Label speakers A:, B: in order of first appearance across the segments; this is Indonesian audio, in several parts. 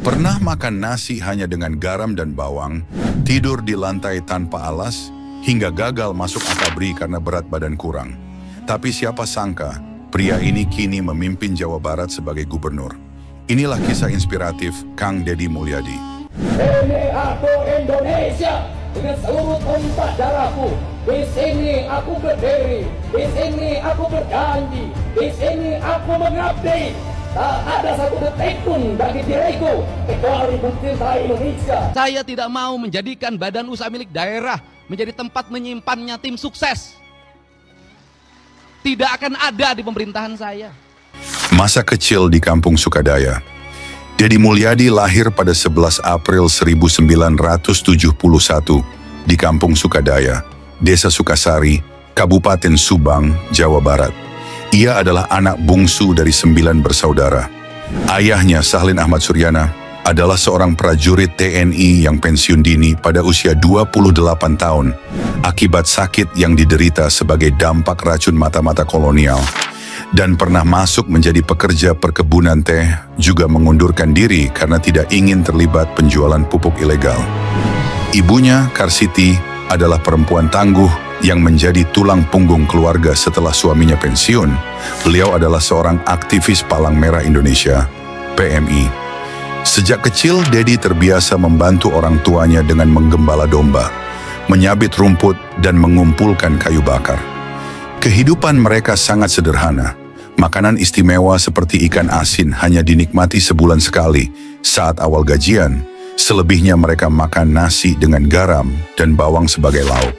A: Pernah makan nasi hanya dengan garam dan bawang, tidur di lantai tanpa alas, hingga gagal masuk akabri karena berat badan kurang. Tapi siapa sangka, pria ini kini memimpin Jawa Barat sebagai gubernur. Inilah kisah inspiratif Kang Deddy Mulyadi.
B: Ini aku Indonesia dengan seluruh tumpah darahku. Di sini aku berdiri, di sini aku berjanji, di sini aku mengabdi. Tak ada satu detik pun bagi diriku kecuali mencintai Indonesia.
C: Saya tidak mau menjadikan badan usaha milik daerah menjadi tempat menyimpannya tim sukses. Tidak akan ada di pemerintahan saya.
A: Masa kecil di Kampung Sukadaya. Deddy Mulyadi lahir pada 11 April 1971 di Kampung Sukadaya, Desa Sukasari, Kabupaten Subang, Jawa Barat. Ia adalah anak bungsu dari 9 bersaudara. Ayahnya, Sahlin Ahmad Suryana, adalah seorang prajurit TNI yang pensiun dini pada usia 28 tahun akibat sakit yang diderita sebagai dampak racun mata-mata kolonial, dan pernah masuk menjadi pekerja perkebunan teh, juga mengundurkan diri karena tidak ingin terlibat penjualan pupuk ilegal. Ibunya, Karsiti, adalah perempuan tangguh yang menjadi tulang punggung keluarga setelah suaminya pensiun. Beliau adalah seorang aktivis Palang Merah Indonesia, PMI. Sejak kecil, Deddy terbiasa membantu orang tuanya dengan menggembala domba, menyabit rumput, dan mengumpulkan kayu bakar. Kehidupan mereka sangat sederhana. Makanan istimewa seperti ikan asin hanya dinikmati sebulan sekali saat awal gajian. Selebihnya mereka makan nasi dengan garam dan bawang sebagai lauk.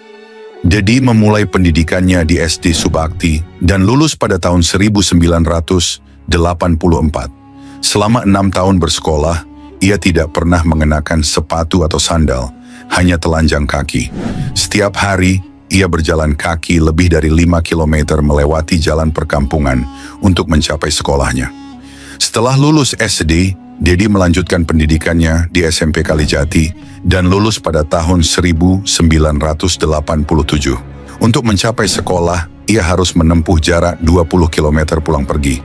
A: Deddy memulai pendidikannya di SD Subakti dan lulus pada tahun 1984. Selama 6 tahun bersekolah, ia tidak pernah mengenakan sepatu atau sandal, hanya telanjang kaki. Setiap hari, ia berjalan kaki lebih dari 5 km melewati jalan perkampungan untuk mencapai sekolahnya. Setelah lulus SD, Deddy melanjutkan pendidikannya di SMP Kalijati dan lulus pada tahun 1987. Untuk mencapai sekolah, ia harus menempuh jarak 20 km pulang pergi.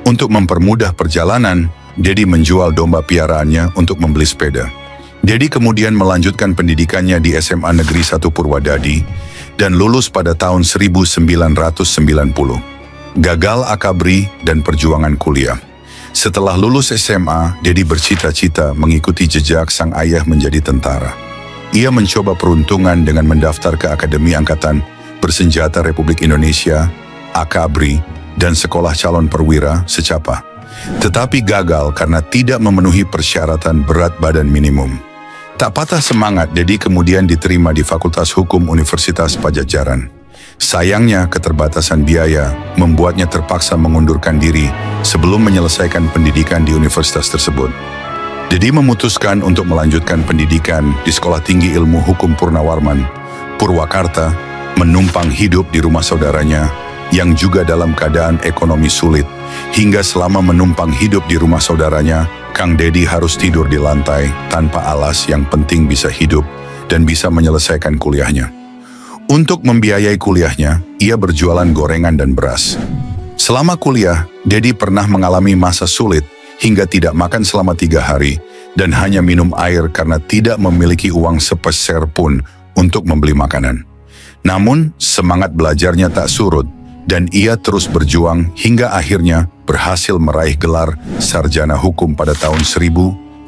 A: Untuk mempermudah perjalanan, Deddy menjual domba piaraannya untuk membeli sepeda. Deddy kemudian melanjutkan pendidikannya di SMA Negeri 1 Purwadadi dan lulus pada tahun 1990. Gagal akabri dan perjuangan kuliah. Setelah lulus SMA, Deddy bercita-cita mengikuti jejak sang ayah menjadi tentara. Ia mencoba peruntungan dengan mendaftar ke Akademi Angkatan Bersenjata Republik Indonesia, AKABRI, dan Sekolah Calon Perwira Secapa. Tetapi gagal karena tidak memenuhi persyaratan berat badan minimum. Tak patah semangat, Deddy kemudian diterima di Fakultas Hukum Universitas Padjadjaran. Sayangnya, keterbatasan biaya membuatnya terpaksa mengundurkan diri sebelum menyelesaikan pendidikan di universitas tersebut. Deddy memutuskan untuk melanjutkan pendidikan di Sekolah Tinggi Ilmu Hukum Purnawarman, Purwakarta, menumpang hidup di rumah saudaranya yang juga dalam keadaan ekonomi sulit. Hingga selama menumpang hidup di rumah saudaranya, Kang Deddy harus tidur di lantai tanpa alas, yang penting bisa hidup dan bisa menyelesaikan kuliahnya. Untuk membiayai kuliahnya, ia berjualan gorengan dan beras. Selama kuliah, Deddy pernah mengalami masa sulit hingga tidak makan selama 3 hari dan hanya minum air karena tidak memiliki uang sepeser pun untuk membeli makanan. Namun, semangat belajarnya tak surut dan ia terus berjuang hingga akhirnya berhasil meraih gelar sarjana hukum pada tahun 1999.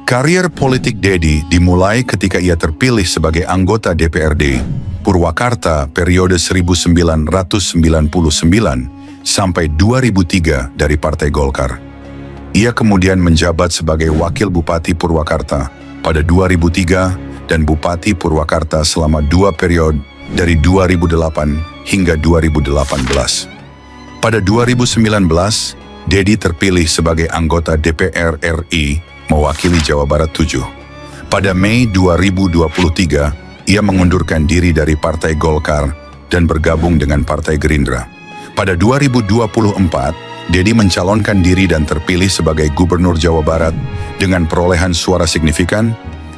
A: Karier politik Deddy dimulai ketika ia terpilih sebagai anggota DPRD Purwakarta periode 1999 sampai 2003 dari Partai Golkar. Ia kemudian menjabat sebagai Wakil Bupati Purwakarta pada 2003 dan Bupati Purwakarta selama 2 periode dari 2008 hingga 2018. Pada 2019, Deddy terpilih sebagai anggota DPR RI mewakili Jawa Barat 7. Pada Mei 2023, ia mengundurkan diri dari Partai Golkar dan bergabung dengan Partai Gerindra. Pada 2024, Deddy mencalonkan diri dan terpilih sebagai Gubernur Jawa Barat dengan perolehan suara signifikan,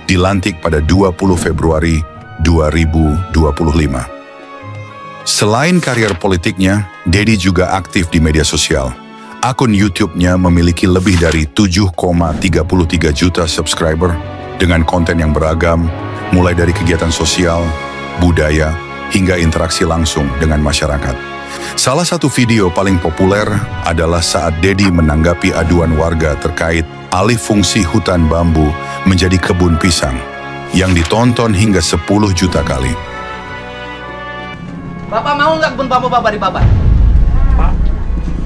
A: dilantik pada 20 Februari 2025. Selain karier politiknya, Deddy juga aktif di media sosial. Akun YouTube-nya memiliki lebih dari 7,33 juta subscriber dengan konten yang beragam, mulai dari kegiatan sosial, budaya, hingga interaksi langsung dengan masyarakat. Salah satu video paling populer adalah saat Dedi menanggapi aduan warga terkait alih fungsi hutan bambu menjadi kebun pisang, yang ditonton hingga 10 juta kali.
C: Bapak mau nggak kebun bambu Bapak dibabat?
D: Pak,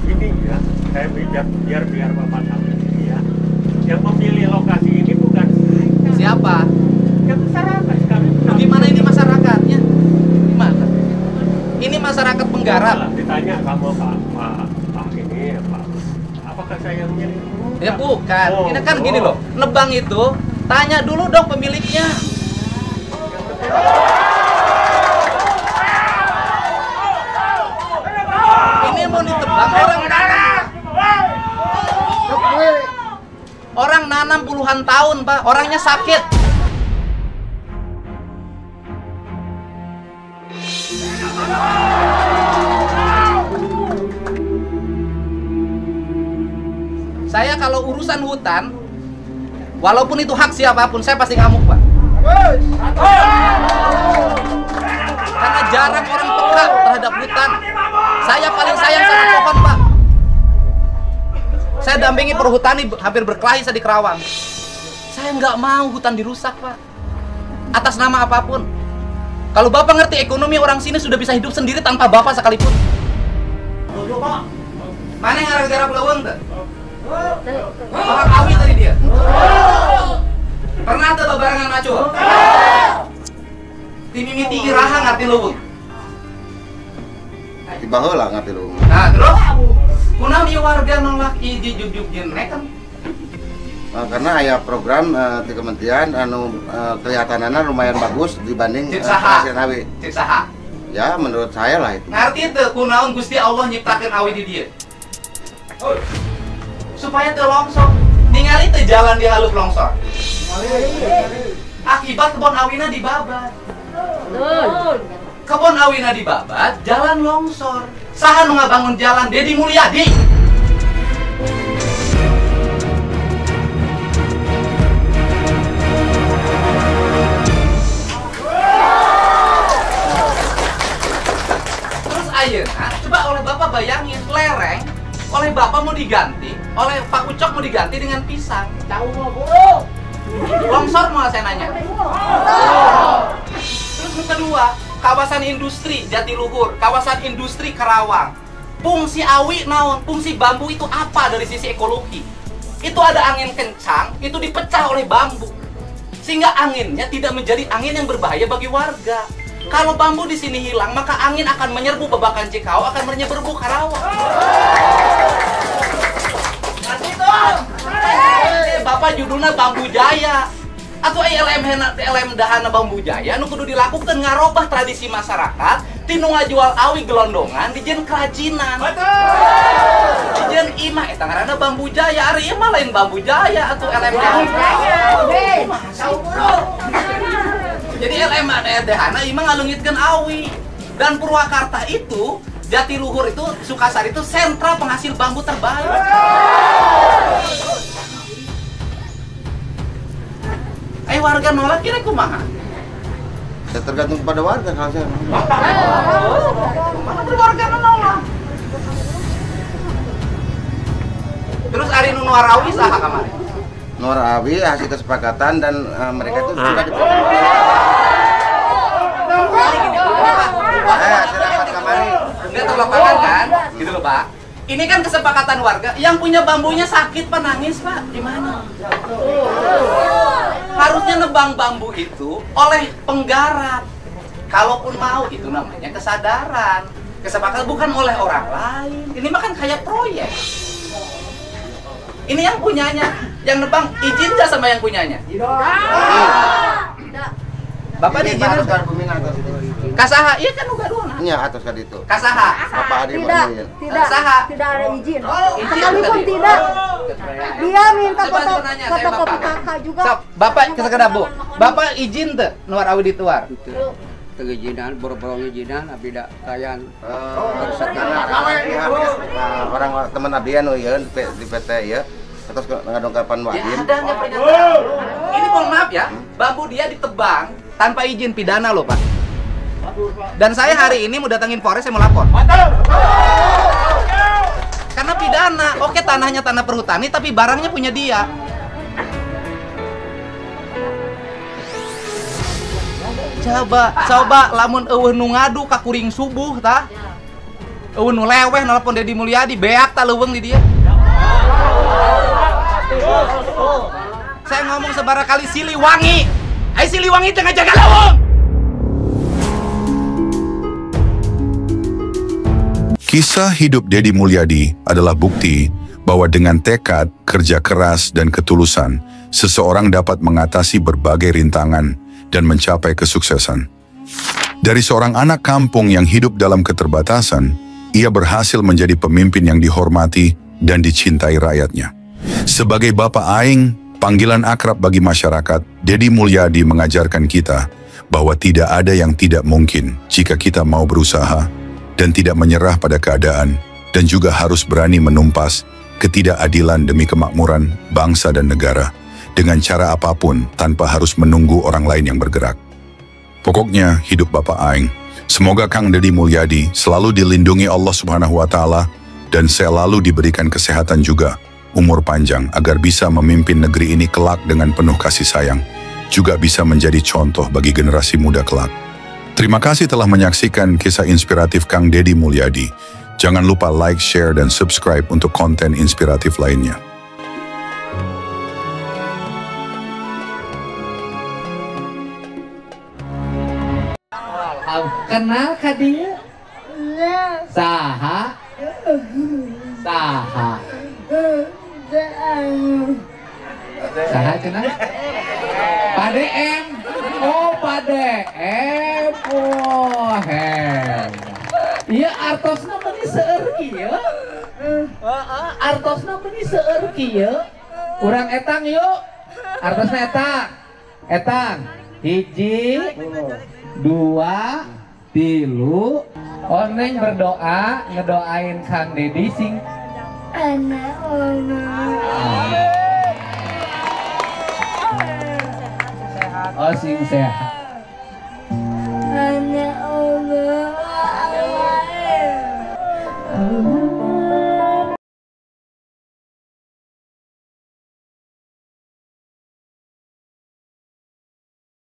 D: ini ya, saya biar Bapak tahu ya. Yang memilih lokasi ini bukan
C: Siapa?
D: yang masyarakat sekarang.
C: Gimana ini masyarakatnya? Gimana? Ini masyarakat penggarap.
D: Ditanya kamu Pak ini ya Pak. Apakah saya yang milih?
C: Ya bukan.
D: Oh,
C: Ini kan gini loh. Nebang itu tanya dulu dong pemiliknya. Ini mau ditebang orang nanam puluhan tahun, Pak. Orangnya sakit. Saya kalau urusan hutan, walaupun itu hak siapapun, saya pasti ngamuk, Pak. Karena jarang orang peka terhadap hutan. Saya paling sayang sama pohon, Pak. Saya dampingi perhutani hampir berkelahi saya di Kerawang. Saya nggak mau hutan dirusak, Pak. Atas nama apapun. Kalau Bapak ngerti ekonomi, orang sini sudah bisa hidup sendiri tanpa Bapak sekalipun. Mana yang gara-gara pelawang tuh? Orang awi tadi dia. Pernah tuh barengan maco? Timimiti iraha ngerti lu?
E: Di baheula ngerti lu.
C: Nah, terus kunaon ieu warga nolak iji juk-juk kan?
E: Karena aya program di kementerian kelihatanana lumayan bagus dibanding hasil awi.
C: Cek saha?
E: Ya menurut saya lah itu.
C: Ngerti teu kunaon Gusti Allah nyiptakeun awi di dieu? Supaya teu longsor. Ningali teu jalan di halus longsor. Akibat kebon awina dibabat. Kebon awina dibabat, jalan longsor. Saha nu ngabangun jalan? Dedi Mulyadi. Terus ayeuna, coba oleh Bapak bayangin, lereng oleh Bapak mau diganti, oleh Pak Ucok mau diganti dengan pisang. Longsor mau saya nanya. Terus yang kedua, kawasan industri Jatiluhur, kawasan industri Kerawang. Fungsi awi naon? Fungsi bambu itu apa dari sisi ekologi? Itu ada angin kencang, itu dipecah oleh bambu. Sehingga anginnya tidak menjadi angin yang berbahaya bagi warga. Kalau bambu di sini hilang, maka angin akan menyerbu Babakan Cikau, akan menyerbu Karawang. Bapak judulnya Bambu Jaya. Atau LM dahana Bambu Jaya nu kudu dilakukan ngarobah tradisi masyarakat tinu ngajual awi gelondongan dijen kerajinan. Dijen imah eta ngaranna Bambu Jaya, ari ieu mah lain Bambu Jaya atau LM Jadi LM dahana imah ngaleungitkeun awi. Dan Purwakarta itu, Jatiluhur itu, Sukasari itu sentra penghasil bambu terbaik. Warga nolak kira kumaha?
E: Ya tergantung kepada warga kalau saya.
C: Mana warga nolak? Terus Ari nu Nuarawi saha kamari?
E: Nuarawi hasil kesepakatan dan mereka itu sudah diproses. Hasil rapat kamari.
C: Enggak terlapangan kan? Gitu loh, Pak. Ini kan kesepakatan warga, yang punya bambunya sakit Pak, nangis Pak, gimana? Harusnya nebang bambu itu oleh penggarap. Kalaupun mau, itu namanya kesadaran. Kesepakatan bukan oleh orang lain. Ini mah kan kayak proyek. Ini yang punyanya, yang nebang izin nggak sama yang punyanya? Bapak
E: ini
C: izin
E: harus ada peminat atas itu.
C: Kasaha, iya kan uga dua.
E: Iya atas kan itu.
C: Kasaha.
E: Bapak Adi
F: Tidak
C: Saha.
F: ada izin.
C: Izin
F: Sekalipun
C: tadi.
F: tidak. Dia minta
C: Coba
F: foto
C: nanya, saya
F: fotokopi
C: Bapak.
F: kakak juga.
C: Bapak sekedar Bu. Bapak izin tuh Nuarawi dituar.
G: izinan, boro-boro izinan, tapi tidak kayan
E: orang teman Abi anu ya di PT ya. Terus ngadongkapan
C: Ya
E: wajib.
C: adanya pernyataan. Ini mohon maaf ya, bambu dia ditebang tanpa izin, pidana loh Pak. Dan saya hari ini mau datangin Polres, saya mau lapor. Karena pidana, oke tanahnya tanah perhutani, tapi barangnya punya dia. Coba lamun eueuh nu ngadu ka kuring subuh tah. Eueuh nu leweh nelpon Deddy Mulyadi, beak tah leuweung di dia. Saya ngomong sebarakali Siliwangi. Ai Siliwangi tengah jaga leuweung.
A: Kisah hidup Deddy Mulyadi adalah bukti bahwa dengan tekad, kerja keras, dan ketulusan, seseorang dapat mengatasi berbagai rintangan dan mencapai kesuksesan. Dari seorang anak kampung yang hidup dalam keterbatasan, ia berhasil menjadi pemimpin yang dihormati dan dicintai rakyatnya. Sebagai Bapak Aing, panggilan akrab bagi masyarakat, Deddy Mulyadi mengajarkan kita bahwa tidak ada yang tidak mungkin jika kita mau berusaha dan tidak menyerah pada keadaan, dan juga harus berani menumpas ketidakadilan demi kemakmuran bangsa dan negara dengan cara apapun tanpa harus menunggu orang lain yang bergerak. Pokoknya hidup Bapak Aing. Semoga Kang Deddy Mulyadi selalu dilindungi Allah Subhanahu wa Ta'ala dan selalu diberikan kesehatan juga, umur panjang agar bisa memimpin negeri ini kelak dengan penuh kasih sayang, juga bisa menjadi contoh bagi generasi muda kelak. Terima kasih telah menyaksikan kisah inspiratif Kang Deddy Mulyadi. Jangan lupa like, share, dan subscribe untuk konten inspiratif lainnya.
B: Kenal ka dia? Saha? Saha? Saha cenah? Pade M. Oh, Pade M. Oh, hebat. Iya artosna meni seueur kieu. Artosna meni seueur kieu. Urang etang yuk. Artosna etang. Etang. 1, 2, 3. Oneng berdoa ngedoain Kang Deddy sing oh sing sehat.